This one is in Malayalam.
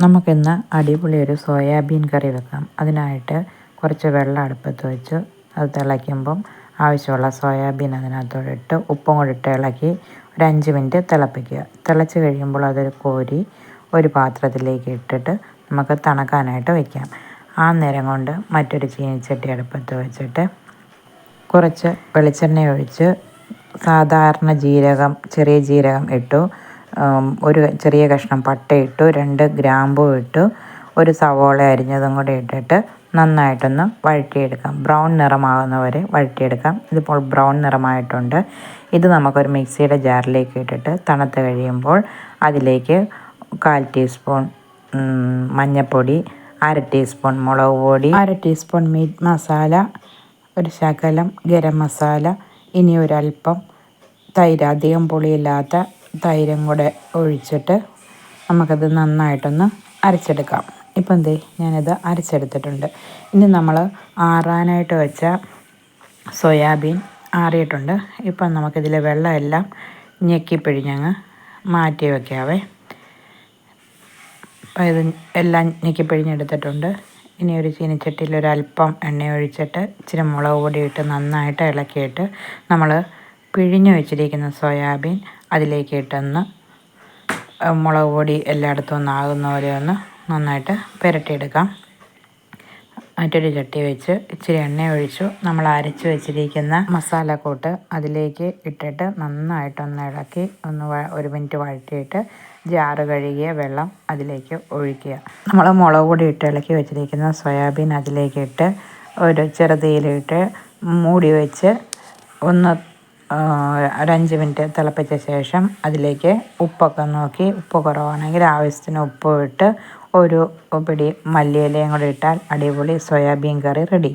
നമുക്കിന്ന് അടിപൊളി ഒരു സോയാബീൻ കറി വെക്കാം. അതിനായിട്ട് കുറച്ച് വെള്ളം അടുപ്പത്ത് വെച്ച് അത് തിളയ്ക്കുമ്പം ആവശ്യമുള്ള സോയാബീൻ അതിനകത്തോട്ട് ഇട്ട് ഉപ്പും കൂടി ഇട്ട് ഇളക്കി ഒരു 5 മിനിറ്റ് തിളപ്പിക്കുക. തിളച്ച് കഴിയുമ്പോൾ അതൊരു കോരി ഒരു പാത്രത്തിലേക്ക് ഇട്ടിട്ട് നമുക്ക് തണുക്കാനായിട്ട് വയ്ക്കാം. ആ നേരം കൊണ്ട് മറ്റൊരു ചീനിച്ചട്ടി അടുപ്പത്ത് വെച്ചിട്ട് കുറച്ച് വെളിച്ചെണ്ണ ഒഴിച്ച് സാധാരണ ജീരകം, ചെറിയ ജീരകം ഇട്ടു, ഒരു ചെറിയ കഷ്ണം പട്ട ഇട്ടു, 2 ഗ്രാമ്പൂ ഇട്ടു, ഒരു സവോള അരിഞ്ഞതും കൂടി ഇട്ടിട്ട് നന്നായിട്ടൊന്ന് വഴറ്റിയെടുക്കാം. ബ്രൗൺ നിറമാകുന്ന വരെ വഴറ്റിയെടുക്കാം. ഇതിപ്പോൾ ബ്രൗൺ നിറമായിട്ടുണ്ട്. ഇത് നമുക്കൊരു മിക്സിയുടെ ജാറിലേക്ക് ഇട്ടിട്ട് തണുത്ത് കഴിയുമ്പോൾ അതിലേക്ക് 1/4 ടീസ്പൂൺ മഞ്ഞൾപ്പൊടി, 1/2 ടീസ്പൂൺ മുളക് പൊടി, 1/2 ടീസ്പൂൺ മീറ്റ് മസാല, ഒരു ശകലം ഗരം മസാല, ഇനി ഒരല്പം തൈര്, അധികം പുളിയില്ലാത്ത തൈരും കൂടെ ഒഴിച്ചിട്ട് നമുക്കത് നന്നായിട്ടൊന്ന് അരച്ചെടുക്കാം. ഇപ്പം ഞാനിത് അരച്ചെടുത്തിട്ടുണ്ട്. ഇനി നമ്മൾ ആറാനായിട്ട് വെച്ച സോയാബീൻ ആറിയിട്ടുണ്ട്. ഇപ്പം നമുക്കിതിലെ വെള്ളമെല്ലാം ഞെക്കിപ്പിഴിഞ്ഞങ്ങ് മാറ്റി വയ്ക്കാവേ. അപ്പം ഇത് എല്ലാം ഞെക്കിപ്പിഴിഞ്ഞെടുത്തിട്ടുണ്ട്. ഇനി ഒരു ചീനിച്ചട്ടിയിൽ ഒരല്പം എണ്ണ ഒഴിച്ചിട്ട് ഇച്ചിരി മുളക് പൊടി ഇട്ട് നന്നായിട്ട് ഇളക്കിയിട്ട് നമ്മൾ പിഴിഞ്ഞ് വെച്ചിരിക്കുന്ന സോയാബീൻ അതിലേക്ക് ഇട്ടൊന്ന് മുളക് പൊടി എല്ലായിടത്തും ഒന്നാകുന്ന പോലെ ഒന്ന് നന്നായിട്ട് പുരട്ടിയെടുക്കാം. മറ്റൊരു ചട്ടി വെച്ച് ഇച്ചിരി എണ്ണ ഒഴിച്ചു നമ്മൾ അരച്ച് വെച്ചിരിക്കുന്ന മസാലക്കൂട്ട് അതിലേക്ക് ഇട്ടിട്ട് നന്നായിട്ടൊന്ന് ഇളക്കി ഒരു മിനിറ്റ് വഴറ്റിയിട്ട് ജാറ് കഴുകിയ വെള്ളം അതിലേക്ക് ഒഴിക്കുക. നമ്മൾ മുളക് പൊടി ഇട്ട് ഇളക്കി വെച്ചിരിക്കുന്ന സോയാബീൻ അതിലേക്ക് ഇട്ട് ഒരു ചെറുതീയിലിട്ട് മൂടി വെച്ച് ഒന്ന് ഒരു 5 മിനിറ്റ് തിളപ്പിച്ച ശേഷം അതിലേക്ക് ഉപ്പൊക്കെ നോക്കി, ഉപ്പ് കുറവാണെങ്കിൽ ആവശ്യത്തിന് ഉപ്പ് ഇട്ട് ഒരു പിടി മല്ലിയിലയും കൂടി ഇട്ടാൽ അടിപൊളി സോയാബീൻ കറി റെഡി.